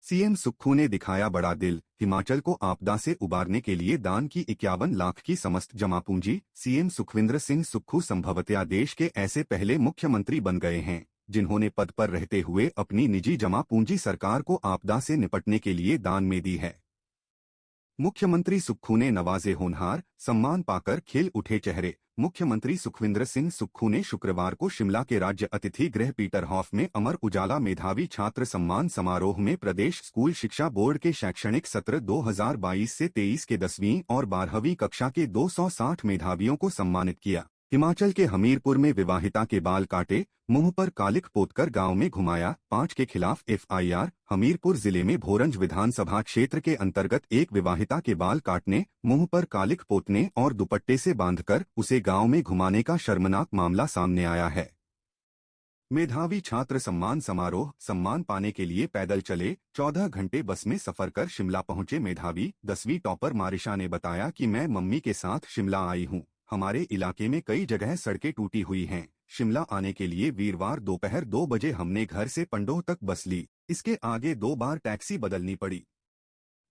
CM Sukhu ने दिखाया बड़ा दिल, हिमाचल को आपदा से उबारने के लिए दान की 51 लाख की समस्त जमा पूंजी। सीएम सुखविंदर सिंह सुक्खू संभवतया देश के ऐसे पहले मुख्यमंत्री बन गए हैं जिन्होंने पद पर रहते हुए अपनी निजी जमा पूंजी सरकार को आपदा से निपटने के लिए दान में दी है। मुख्यमंत्री सुक्खू ने नवाजे होनहार, सम्मान पाकर खिल उठे चेहरे। मुख्यमंत्री सुखविंदर सिंह सुक्खू ने शुक्रवार को शिमला के राज्य अतिथि गृह पीटर हॉफ में अमर उजाला मेधावी छात्र सम्मान समारोह में प्रदेश स्कूल शिक्षा बोर्ड के शैक्षणिक सत्र 2022 से 23 के 10वीं और 12वीं कक्षा के 260 मेधावियों को सम्मानित किया। हिमाचल के हमीरपुर में विवाहिता के बाल काटे, मुंह पर कालिख पोतकर गांव में घुमाया, 5 के खिलाफ एफआईआर। हमीरपुर जिले में भोरंज विधानसभा क्षेत्र के अंतर्गत एक विवाहिता के बाल काटने, मुंह पर कालिख पोतने और दुपट्टे से बांधकर उसे गांव में घुमाने का शर्मनाक मामला सामने आया है। मेधावी छात्र सम्मान समारोह सम्मान पाने के लिए पैदल चले, 14 घंटे बस में सफर कर शिमला पहुंचे मेधावी 10वीं टॉपर मारिशा ने बताया कि मैं मम्मी के साथ शिमला आई हूं। हमारे इलाके में कई जगह सड़कें टूटी हुई हैं। शिमला आने के लिए वीरवार दोपहर 2 बजे हमने घर से पंडोह तक बस ली। इसके आगे 2 बार टैक्सी बदलनी पड़ी।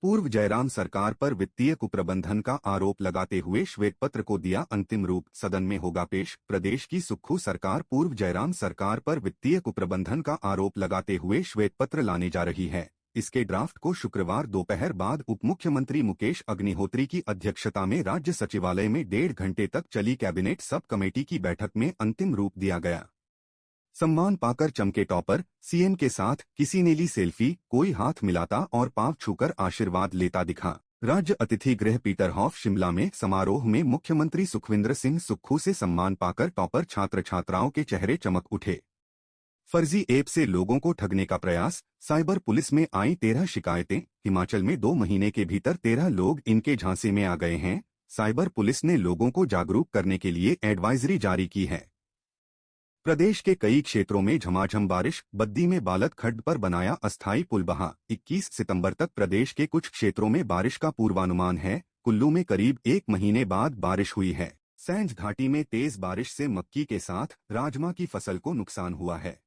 पूर्व जयराम सरकार पर वित्तीय कुप्रबंधन का आरोप लगाते हुए श्वेत पत्र को दिया अंतिम रूप, सदन में होगा पेश। प्रदेश की सुक्खू सरकार पूर्व जयराम सरकार पर वित्तीय कुप्रबंधन का आरोप लगाते हुए श्वेत पत्र लाने जा रही है। इसके ड्राफ्ट को शुक्रवार दोपहर बाद उप मुख्यमंत्री मुकेश अग्निहोत्री की अध्यक्षता में राज्य सचिवालय में 1.5 घंटे तक चली कैबिनेट सब कमेटी की बैठक में अंतिम रूप दिया गया। सम्मान पाकर चमके टॉपर, सीएम के साथ किसी ने ली सेल्फी, कोई हाथ मिलाता और पांव छूकर आशीर्वाद लेता दिखा। राज्य अतिथि गृह पीटर हॉफ शिमला में समारोह में मुख्यमंत्री सुखविंदर सिंह सुक्खू से सम्मान पाकर टॉपर छात्र छात्राओं के चेहरे चमक उठे। फर्जी ऐप से लोगों को ठगने का प्रयास, साइबर पुलिस में आई 13 शिकायतें। हिमाचल में 2 महीने के भीतर 13 लोग इनके झांसे में आ गए हैं। साइबर पुलिस ने लोगों को जागरूक करने के लिए एडवाइजरी जारी की है। प्रदेश के कई क्षेत्रों में झमाझम बारिश, बद्दी में बालत खड्ड पर बनाया अस्थायी पुल बहा। 21 सितंबर तक प्रदेश के कुछ क्षेत्रों में बारिश का पूर्वानुमान है। कुल्लू में करीब 1 महीने बाद बारिश हुई है। सैंज घाटी में तेज बारिश से मक्की के साथ राजमा की फसल को नुकसान हुआ है।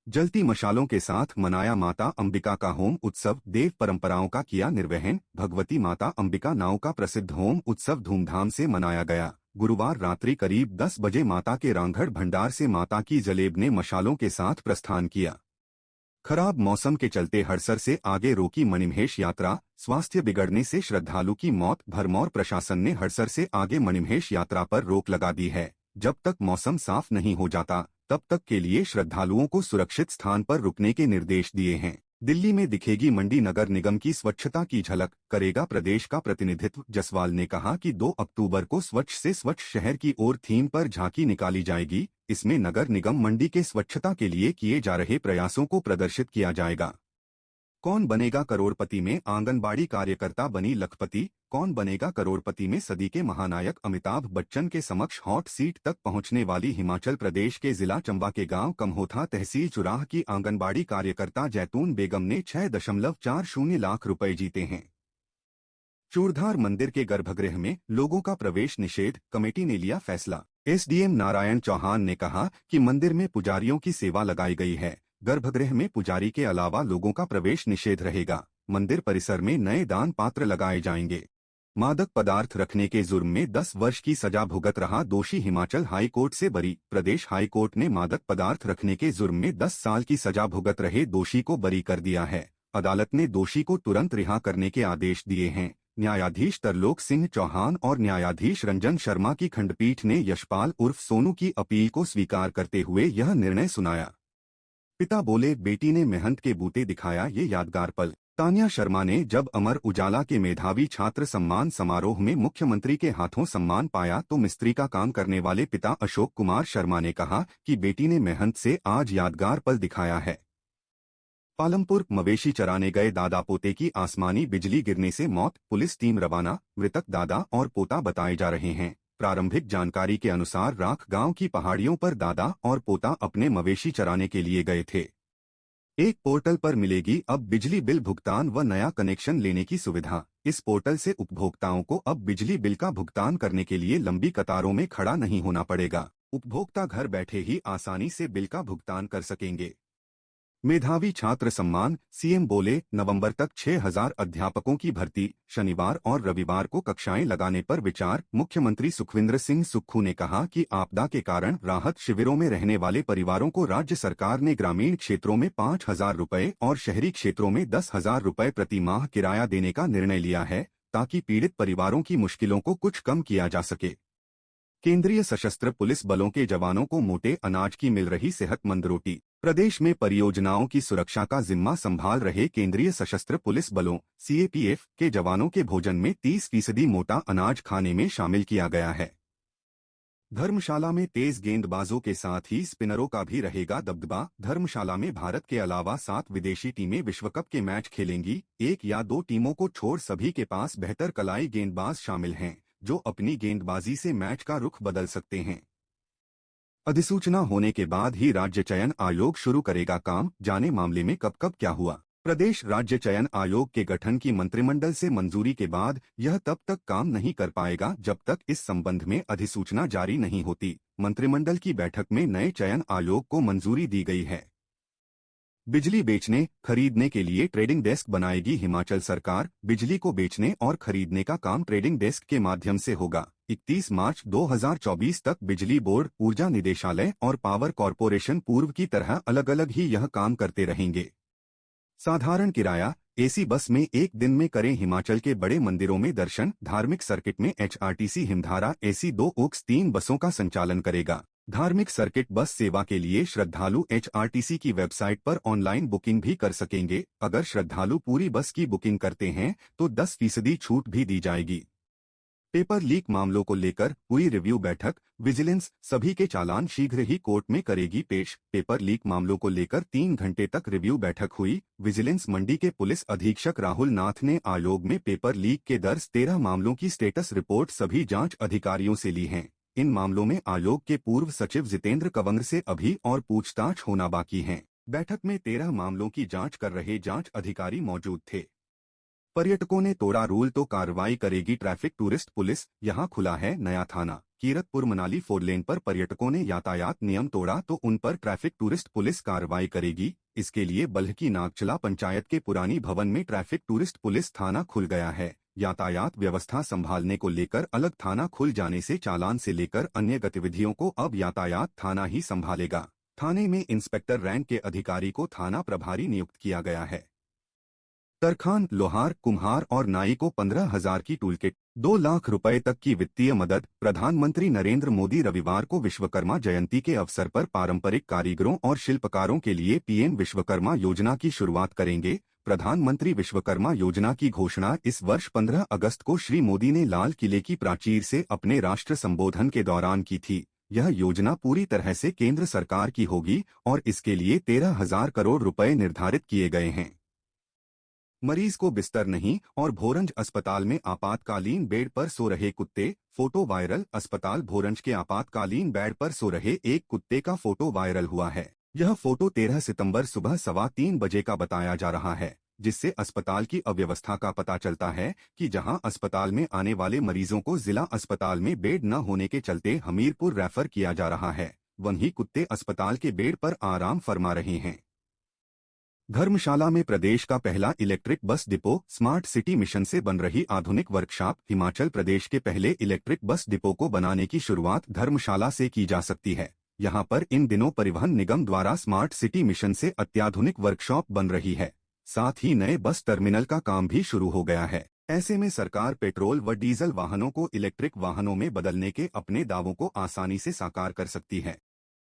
जलती मशालों के साथ मनाया माता अंबिका का होम उत्सव, देव परंपराओं का किया निर्वहन। भगवती माता अंबिका नाव का प्रसिद्ध होम उत्सव धूमधाम से मनाया गया। गुरुवार रात्रि करीब 10 बजे माता के रांगड़ भंडार से माता की जलेब ने मशालों के साथ प्रस्थान किया। खराब मौसम के चलते हड़सर से आगे रोकी मणिमहेश यात्रा, स्वास्थ्य बिगड़ने से श्रद्धालु की मौत। भरमौर प्रशासन ने हड़सर से आगे मणिमहेश यात्रा पर रोक लगा दी है। जब तक मौसम साफ नहीं हो जाता तब तक के लिए श्रद्धालुओं को सुरक्षित स्थान पर रुकने के निर्देश दिए हैं। दिल्ली में दिखेगी मंडी नगर निगम की स्वच्छता की झलक, करेगा प्रदेश का प्रतिनिधित्व। जसवाल ने कहा कि 2 अक्टूबर को स्वच्छ से स्वच्छ शहर की ओर थीम पर झांकी निकाली जाएगी। इसमें नगर निगम मंडी के स्वच्छता के लिए किए जा रहे प्रयासों को प्रदर्शित किया जाएगा। कौन बनेगा करोड़पति में आंगनबाड़ी कार्यकर्ता बनी लखपति। कौन बनेगा करोड़पति में सदी के महानायक अमिताभ बच्चन के समक्ष हॉट सीट तक पहुंचने वाली हिमाचल प्रदेश के जिला चंबा के गांव कमहोथा तहसील चुराह की आंगनबाड़ी कार्यकर्ता जैतून बेगम ने 6.40 लाख रुपए जीते हैं। चूड़धार मंदिर के गर्भगृह में लोगों का प्रवेश निषेध, कमेटी ने लिया फैसला। एसडीएम नारायण चौहान ने कहा कि मंदिर में पुजारियों की सेवा लगाई गई है। गर्भगृह में पुजारी के अलावा लोगों का प्रवेश निषेध रहेगा। मंदिर परिसर में नए दान पात्र लगाए जाएंगे। मादक पदार्थ रखने के जुर्म में 10 वर्ष की सजा भुगत रहा दोषी हिमाचल हाई कोर्ट से बरी। प्रदेश हाई कोर्ट ने मादक पदार्थ रखने के जुर्म में 10 साल की सजा भुगत रहे दोषी को बरी कर दिया है। अदालत ने दोषी को तुरंत रिहा करने के आदेश दिए हैं। न्यायाधीश तरलोक सिंह चौहान और न्यायाधीश रंजन शर्मा की खंडपीठ ने यशपाल उर्फ सोनू की अपील को स्वीकार करते हुए यह निर्णय सुनाया। पिता बोले, बेटी ने मेहनत के बूते दिखाया ये यादगार पल। तान्या शर्मा ने जब अमर उजाला के मेधावी छात्र सम्मान समारोह में मुख्यमंत्री के हाथों सम्मान पाया तो मिस्त्री का काम करने वाले पिता अशोक कुमार शर्मा ने कहा कि बेटी ने मेहनत से आज यादगार पल दिखाया है। पालमपुर मवेशी चराने गए दादा पोते की आसमानी बिजली गिरने से मौत, पुलिस टीम रवाना। मृतक दादा और पोता बताए जा रहे हैं। प्रारंभिक जानकारी के अनुसार राख गांव की पहाड़ियों पर दादा और पोता अपने मवेशी चराने के लिए गए थे। एक पोर्टल पर मिलेगी अब बिजली बिल भुगतान व नया कनेक्शन लेने की सुविधा। इस पोर्टल से उपभोक्ताओं को अब बिजली बिल का भुगतान करने के लिए लंबी कतारों में खड़ा नहीं होना पड़ेगा। उपभोक्ता घर बैठे ही आसानी से बिल का भुगतान कर सकेंगे। मेधावी छात्र सम्मान, सीएम बोले नवंबर तक 6,000 अध्यापकों की भर्ती, शनिवार और रविवार को कक्षाएं लगाने पर विचार। मुख्यमंत्री सुखविंदर सिंह सुक्खू ने कहा कि आपदा के कारण राहत शिविरों में रहने वाले परिवारों को राज्य सरकार ने ग्रामीण क्षेत्रों में 5,000 रुपये और शहरी क्षेत्रों में 10,000 रुपये प्रति माह किराया देने का निर्णय लिया है, ताकि पीड़ित परिवारों की मुश्किलों को कुछ कम किया जा सके। केंद्रीय सशस्त्र पुलिस बलों के जवानों को मोटे अनाज की मिल रही सेहतमंद रोटी। प्रदेश में परियोजनाओं की सुरक्षा का जिम्मा संभाल रहे केंद्रीय सशस्त्र पुलिस बलों सीएपीएफ के जवानों के भोजन में 30% मोटा अनाज खाने में शामिल किया गया है। धर्मशाला में तेज गेंदबाजों के साथ ही स्पिनरों का भी रहेगा दबदबा। धर्मशाला में भारत के अलावा 7 विदेशी टीमें विश्व कप के मैच खेलेंगी। 1 या 2 टीमों को छोड़ सभी के पास बेहतर कलाई गेंदबाज शामिल हैं, जो अपनी गेंदबाजी से मैच का रुख बदल सकते हैं। अधिसूचना होने के बाद ही राज्य चयन आयोग शुरू करेगा काम, जाने मामले में कब कब क्या हुआ। प्रदेश राज्य चयन आयोग के गठन की मंत्रिमंडल से मंजूरी के बाद यह तब तक काम नहीं कर पाएगा जब तक इस संबंध में अधिसूचना जारी नहीं होती। मंत्रिमंडल की बैठक में नए चयन आयोग को मंजूरी दी गई है। बिजली बेचने खरीदने के लिए ट्रेडिंग डेस्क बनाएगी हिमाचल सरकार। बिजली को बेचने और खरीदने का काम ट्रेडिंग डेस्क के माध्यम से होगा। 31 मार्च 2024 तक बिजली बोर्ड, ऊर्जा निदेशालय और पावर कॉरपोरेशन पूर्व की तरह अलग अलग ही यह काम करते रहेंगे। साधारण किराया एसी बस में एक दिन में करें हिमाचल के बड़े मंदिरों में दर्शन। धार्मिक सर्किट में एचआरटीसी हिमधारा एसी 2 ओक्स 3 बसों का संचालन करेगा। धार्मिक सर्किट बस सेवा के लिए श्रद्धालु एचआरटीसी की वेबसाइट पर ऑनलाइन बुकिंग भी कर सकेंगे। अगर श्रद्धालु पूरी बस की बुकिंग करते हैं तो 10% छूट भी दी जाएगी। पेपर लीक मामलों को लेकर हुई रिव्यू बैठक। विजिलेंस सभी के चालान शीघ्र ही कोर्ट में करेगी पेश। पेपर लीक मामलों को लेकर 3 घंटे तक रिव्यू बैठक हुई। विजिलेंस मंडी के पुलिस अधीक्षक राहुल नाथ ने आयोग में पेपर लीक के दर्ज 13 मामलों की स्टेटस रिपोर्ट सभी जांच अधिकारियों से ली है। इन मामलों में आयोग के पूर्व सचिव जितेंद्र कंवर से अभी और पूछताछ होना बाकी है। बैठक में 13 मामलों की जांच कर रहे जांच अधिकारी मौजूद थे। पर्यटकों ने तोड़ा रूल तो कार्रवाई करेगी ट्रैफिक टूरिस्ट पुलिस। यहां खुला है नया थाना। कीरतपुर मनाली 4 लेन पर पर्यटकों ने यातायात नियम तोड़ा तो उन पर ट्रैफिक टूरिस्ट पुलिस कार्रवाई करेगी। इसके लिए बल्ह की नागचला पंचायत के पुरानी भवन में ट्रैफिक टूरिस्ट पुलिस थाना खुल गया है। यातायात व्यवस्था संभालने को लेकर अलग थाना खुल जाने से चालान से लेकर अन्य गतिविधियों को अब यातायात थाना ही संभालेगा। थाने में इंस्पेक्टर रैंक के अधिकारी को थाना प्रभारी नियुक्त किया गया है। तरखान, लोहार, कुम्हार और नाई को 15,000 की टूलकिट, 2 लाख रुपए तक की वित्तीय मदद। प्रधानमंत्री नरेंद्र मोदी रविवार को विश्वकर्मा जयंती के अवसर पर पारंपरिक कारीगरों और शिल्पकारों के लिए पीएम विश्वकर्मा योजना की शुरुआत करेंगे। प्रधानमंत्री विश्वकर्मा योजना की घोषणा इस वर्ष 15 अगस्त को श्री मोदी ने लाल किले की प्राचीर से अपने राष्ट्र संबोधन के दौरान की थी। यह योजना पूरी तरह से केंद्र सरकार की होगी और इसके लिए 13,000 करोड़ रुपए निर्धारित किए गए हैं। मरीज को बिस्तर नहीं और भोरंज अस्पताल में आपातकालीन बेड पर सो रहे कुत्ते, फोटो वायरल। अस्पताल भोरंज के आपातकालीन बेड पर सो रहे एक कुत्ते का फोटो वायरल हुआ है। यह फोटो 13 सितंबर सुबह 3:15 बजे का बताया जा रहा है, जिससे अस्पताल की अव्यवस्था का पता चलता है कि जहां अस्पताल में आने वाले मरीजों को जिला अस्पताल में बेड न होने के चलते हमीरपुर रेफर किया जा रहा है, वहीं कुत्ते अस्पताल के बेड पर आराम फरमा रहे हैं। धर्मशाला में प्रदेश का पहला electric bus depot. Smart city mission से बन रही आधुनिक वर्कशॉप। हिमाचल प्रदेश के पहले इलेक्ट्रिक बस डिपो को बनाने की शुरुआत धर्मशाला से की जा सकती है। यहां पर इन दिनों परिवहन निगम द्वारा स्मार्ट सिटी मिशन से अत्याधुनिक वर्कशॉप बन रही है। साथ ही नए बस टर्मिनल का काम भी शुरू हो गया है। ऐसे में सरकार पेट्रोल व डीजल वाहनों को इलेक्ट्रिक वाहनों में बदलने के अपने दावों को आसानी से साकार कर सकती है।